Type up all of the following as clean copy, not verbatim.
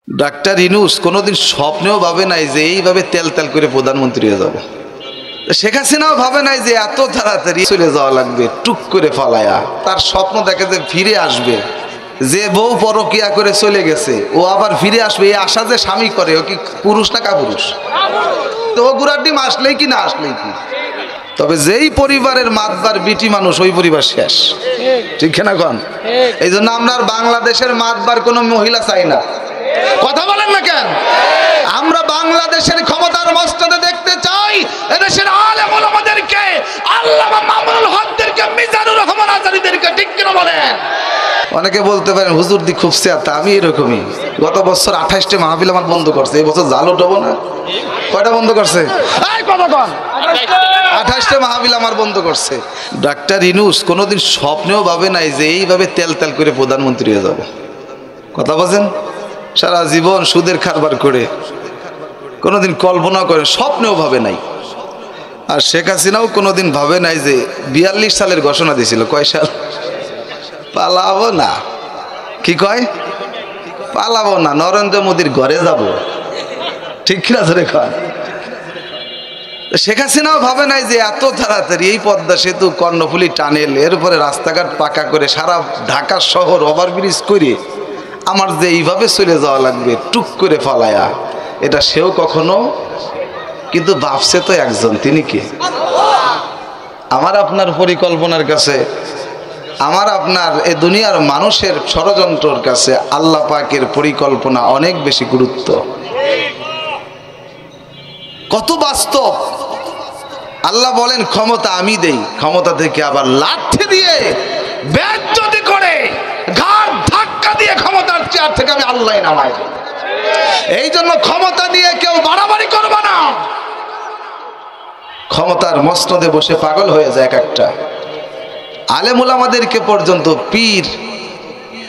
Doctor Yunus কোনোদিন স্বপ্নেও ভাবে নাই যে এইভাবে তেল তেল করে প্রধানমন্ত্রী হয়ে যাবে। শেখ হাসিনাও ভাবে নাই যে এত তাড়াতাড়ি চলে যাওয়া লাগবে টুক করে ফালায়া। তার স্বপ্ন দেখে যে ফিরে আসবে, যে বউ পরকিয়া করে চলে গেছে ও আবার ফিরে আসবে, এই আশা যে স্বামী করে, ও কি পুরুষ না কাপুরুষ? তো ও গুড়ার ডিম আসলেই কি না আসলেই কি। তবে যেই পরিবারের মাতবার বিটি মানুষ ওই পরিবার শেষ, ঠিক না কন? এই জন্য আমরা বাংলাদেশের মাতবার কোনো মহিলা চাই না। কথা বলেন না কেন? আমরা বাংলাদেশের ক্ষমতার মস্তদে দেখতে চাই এদেশের আলেম ওলামাদেরকে, আল্লামা মামুনুল হকদেরকে, মিজানুর রহমান আজারীদেরকে, ঠিক কিনা বলেন? অনেকে বলতে পারেন হুজুর দি খুব সেয়াতা, আমি এরকমই। গত বছর 28টে মাহফিল আমার বন্ধ করছে, এই বছর জাল উঠবো না। কয়টা বন্ধ করছে? 28টে মাহফিল আমার বন্ধ করছে। ডাক্তার ইনুস কোনোদিন স্বপ্নেও ভাবে নাই যে এইভাবে তেল তেল করে প্রধানমন্ত্রী হয়ে যাবে। কথা বলছেন? সারা জীবন সুদের কারবার করে কোনোদিন কল্পনা করে, স্বপ্নেও ভাবে নাই। আর শেখ হাসিনাও কোনোদিন ভাবে নাই যে 42 সালের ঘোষণা দিয়েছিল, কয় সাল? পালাবো না, কি কয়? পালাবো না, নরেন্দ্র মোদীর ঘরে যাব, ঠিক কিনা ধরে কয়? শেখ হাসিনাও ভাবে নাই যে এত তাড়াতাড়ি এই পদ্মা সেতু, কর্ণফুলী টানেল, এরপরে রাস্তাঘাট পাকা করে সারা ঢাকা শহর ওভারব্রিজ করে আমার যে এইভাবে চলে যাওয়া লাগবে টুক করে ফালায়া, এটা সেও কখনো কিন্তু ভাবছে তো একজন, তিনি কে? আমার আপনার পরিকল্পনার কাছে, আমার আপনার এই দুনিয়ার মানুষের ষড়যন্ত্রের কাছে আল্লাহ পাকের পরিকল্পনা অনেক বেশি গুরুত্ব। কত বাস্তব! আল্লাহ বলেন ক্ষমতা আমি দেই, ক্ষমতা থেকে আবার লাঠি দিয়ে বেজ্জতি করে ঘাড় ধাক্কা দিয়ে ক্ষমতার চেয়ার থেকে আমি আল্লাহ নামাই দিই। এই জন্য ক্ষমতা দিয়ে কেউ বাড়াবাড়ি করবে না। ক্ষমতার মসনদে বসে পাগল হয়ে যায় এক একটা। আলেম ওলামাদেরকে পর্যন্ত, পীর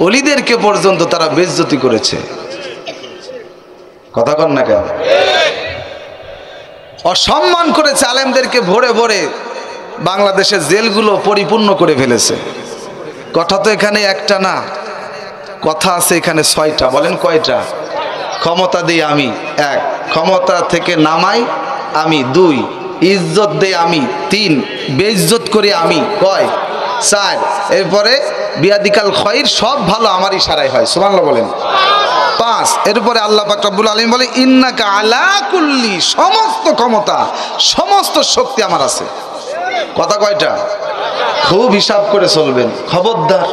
ওলিদেরকে পর্যন্ত তারা বেজ্জতি করেছে। কথা কন না কেন? অসম্মান করেছে আলেমদেরকে, ভরে ভরে বাংলাদেশের জেলগুলো পরিপূর্ণ করে ফেলেছে। কথা তো এখানে একটা না, কথা আছে এখানে 6টা। বলেন কয়টা? ক্ষমতা দিই আমি 1, ক্ষমতা থেকে নামাই আমি 2, ইজ্জত দেই আমি 3, বেইজ্জত করি আমি কয় 4, এরপরে বিয়াদিকাল খয়র, সব ভালো আমার ইশারায় হয়, সুবহানাল্লাহ বলেন 5, এরপরে আল্লাহ পাক রব্বুল আলামিন বলে ইন্নাকা আলা কুল্লি, সমস্ত ক্ষমতা সমস্ত শক্তি আমার আছে। কথা কয়টা? খুব হিসাব করে চলবেন, খবরদার।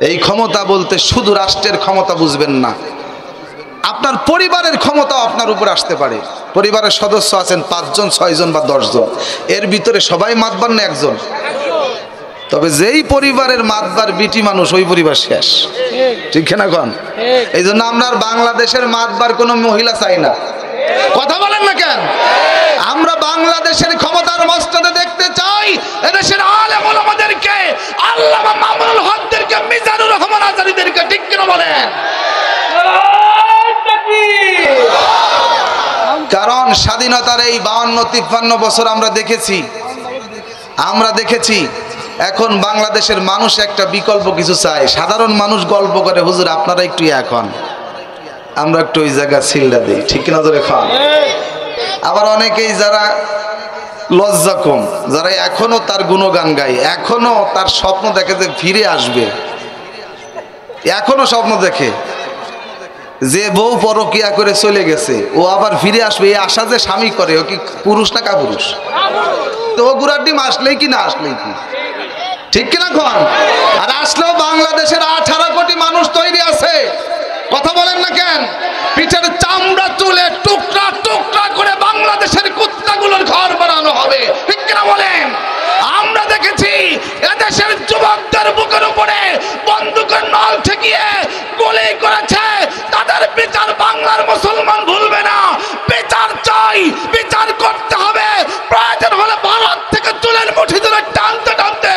এই ক্ষমতা বলতে শুধু রাষ্ট্রের ক্ষমতা বুঝবেন না, আপনার পরিবারের ক্ষমতাও আপনার উপর আসতে পারে। পরিবারের সদস্য আছেন 5 জন, 6 জন বা 10 জন, এর ভিতরে সবাই মাতবার না একজন। তবে যেই পরিবারের মাতবার বিটি মানুষ ওই পরিবার শেষ, ঠিক না কন? এই জন্য আমরা বাংলাদেশের মাতবার কোনো মহিলা চাই না। কথা বলেন না কেন? আমরা বাংলাদেশের ক্ষমতার মস্তদে দেখতে চাই এদেশের আলেম ওলামাদেরকে, আল্লামা মামুনুল হকদেরকে, মিজানুর রহমান আজারীদেরকে, ঠিক কিনা বলেন? কারণ স্বাধীনতার এই 52-53 বছর আমরা দেখেছি এখন বাংলাদেশের মানুষ একটা বিকল্প কিছু চায়। সাধারণ মানুষ গল্প করে, হুজুর আপনারা একটু এখন, আমরা একটু ওই জায়গা ছিলটা দিই, ঠিক না ধরে খান। আবার অনেকেই যারা লজ্জা কম, যারা এখনো তার গুণগান গায়, এখনো তার স্বপ্ন দেখে যে ফিরে আসবে, এখনো স্বপ্ন দেখে যে বউ পরকিয়া করে চলে গেছে ও আবার ফিরে আসবে, এই আশা যে স্বামী করে, ও কি পুরুষ না কাপুরুষ? তো ও গুড়ার ডিম আসলেই কি না আসলেই কি, ঠিক কিনা কন? আর আসলেও বাংলাদেশের 18 কোটি মানুষ তৈরি আছে। কথা বলেন না কেন? পিঠের চামড়া তুলে টুকরা টুকরা করে বাংলাদেশের কুত্তাগুলোর ঘর বানানো হবে, ঠিক কিনা বলেন? আমরা দেখেছি এদেশের যুবকদের বুকের উপরে বন্দুকের নল ঠেকিয়ে গুলি করেছে, তাদের বিচার বাংলার মুসলমান ভুলবে না। বিচার চাই, বিচার করতে হবে। প্রয়োজন হলে ভারত থেকে চুলের মুঠি ধরে টানতে টানতে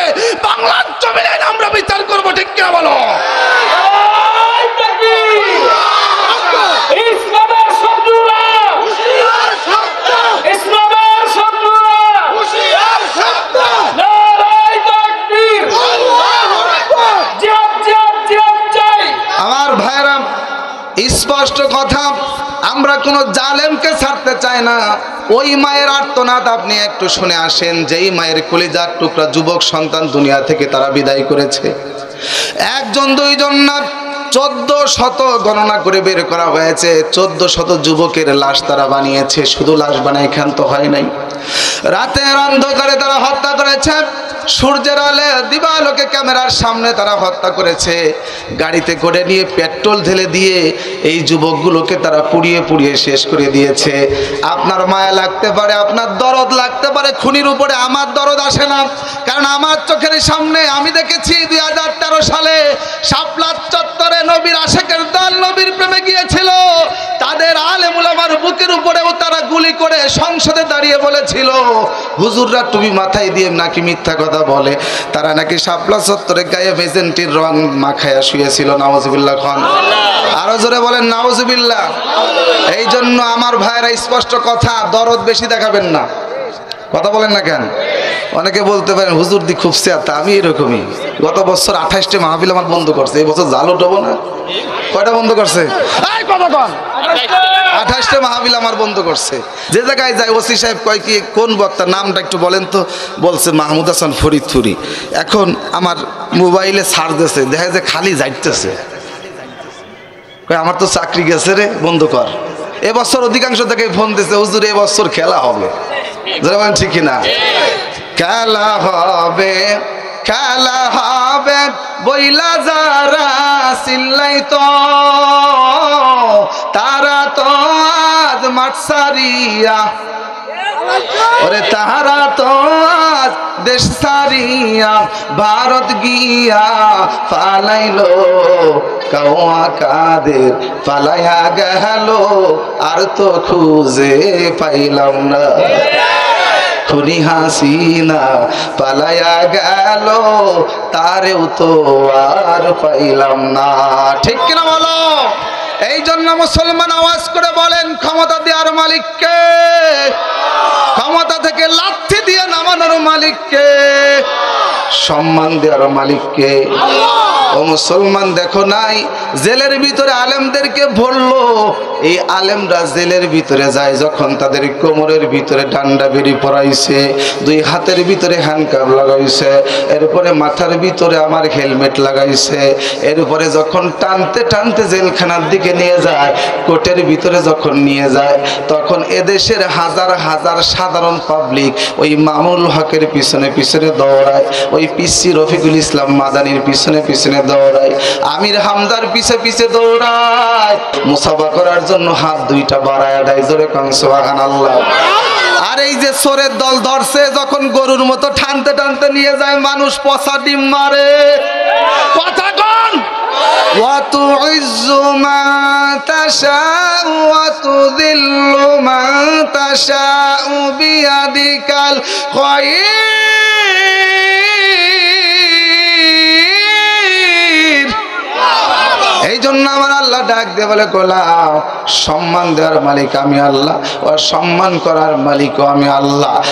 বাংলার জমিনে আমরা বিচার করবো, ঠিক কিনা বলো? আমার ভাইরা স্পষ্ট কথা, আমরা কোনো জালেমকে ছাড়তে চাই না। ওই মায়ের আর্তনাদ আপনি একটু শুনে আসেন, যেই মায়ের কলিজার টুকরা যুবক সন্তান দুনিয়া থেকে তারা বিদায় করেছে। একজন দুইজন না, 1400 গণনা করে বের করা হয়েছে। 1400 যুবকের লাশ তারা বানিয়েছে। শুধু লাশ বানায় ক্ষান্ত হয় নাই, রাতের অন্ধকারে তারা হত্যা করেছে। সূর্যের আলো দিবালোকে ক্যামেরার সামনে তারা হত্যা করেছে। গাড়িতে করে নিয়ে পেট্রোল ঢেলে দিয়ে এই যুবকগুলোকে তারা পুড়িয়ে পুড়িয়ে শেষ করে দিয়েছে। আপনার মায়া লাগতে পারে, আপনার দরদ লাগতে পারে, খুনির উপরে আমার দরদ আসে না, কারণ আমার চোখের সামনে আমি দেখেছি 2013 সালে শাপলা চত্বরে নবীর আশেকের দল নবীর প্রেমে গিয়েছিল। তাদের আলেম উলামার বুকের উপরেও তারা গুলি করে সংসদে দাঁড়িয়ে বলেছিল, হুজুররা টুপি মাথায় দিয়ে নাকি মিথ্যা কথা বলে। তারা নাকি শাপলা চত্বরে গায়ে ভেজেন্টির রং মাখায়া শুয়েছিল। নাউজুবিল্লাহ খান, আরো জোরে বলেন নাউজুবিল্লাহ। এই জন্য আমার ভাইরা স্পষ্ট কথা, দরদ বেশি দেখাবেন না। কথা বলেন না কেন? অনেকে বলতে পারেন হুজুর দি খুব চেতা, আমি এরকমই। গত বছর 28টে মাহফিল আমার বন্ধ করছে, এই বছর জাল উঠবো না। কয়টা বন্ধ করছে? 28টে মাহফিল আমার বন্ধ করছে। যে জায়গায় যায় ওসি সাহেব কয় কি কোন বক্তা, নামটা একটু বলেন তো। বলছে মাহমুদ হাসান ফরিদপুরি। এখন আমার মোবাইলে সার্চ দিয়েছে, দেখা যায় খালি যাইতেছে। কয় আমার তো চাকরি গেছে রে, বন্ধ কর। এবছর অধিকাংশ থেকে ফোন দিচ্ছে, হুজুর এবছর খেলা হবে। ঠিক কিনা? খেলা হবে, খেলা হবে বইলা যারা চিল্লাই তো তারা তো আজ মাঠ সারিয়া, ওরে তাহারা তো আজ দেশ সারিয়া ভারত গিয়া ফালাইলো, কাওয়া কাদের ফালাইয়া গেল আর তো খুঁজে পাইলাম না। খুনি হাসিনা পালায়া গেল তারেও তো আর পাইলাম না। ঠিক কিনা বলো? এই জন্য মুসলমান আওয়াজ করে বলেন, ক্ষমতা দেওয়ার মালিককে, ক্ষমতা থেকে লাথি দিয়ে নামানোর মালিককে, সম্মান দেওয়ার মালিককে। ও মুসলমান, দেখো নাই জেলের ভিতরে আলেমদেরকে ভরলো। এই আলেমরা জেলের ভিতরে যায় যখন তাদের কোমরের ভিতরে ডান্ডা বেরি পরাইছে, দুই হাতের ভিতরে হ্যান্ডকাপ লাগাইছে, এরপরে মাথার ভিতরে আমার হেলমেট লাগাইছে, এরপরে যখন টানতে টানতে জেলখানার দিকে নিয়ে যায়, কোর্টের ভিতরে যখন নিয়ে যায়, তখন এদেশের হাজার হাজার সাধারণ পাবলিক ওই মামুল হকের পিছনে পিছনে দৌড়ায়, ওই পিসি রফিকুল ইসলাম মাদানির পিছনে পিছনে দৌড়ায়, আমির হামদার পিছে পিছে দৌড়ায়, মুসাফা করার জন্য হাত দুইটা বাড়ায় দেয়। জোরে কোন সুবহানাল্লাহ। আর এই যে চোরের দল ধরছে, যখন গরুর মতো টানতে টানতে নিয়ে যায়, মানুষ পচা ডিম মারে। কথা কোন? ওয়া তুইজ্জু মান তাশাউ ওয়া তুযিল্লু মান তাশাউ বিয়াদিকাল খায়র। এই জন্য আমার আল্লাহ ডাক দিয়ে বলে, গোলাম সম্মান দেওয়ার মালিক আমি আল্লাহ, ও সম্মান করার মালিকও আমি আল্লাহ।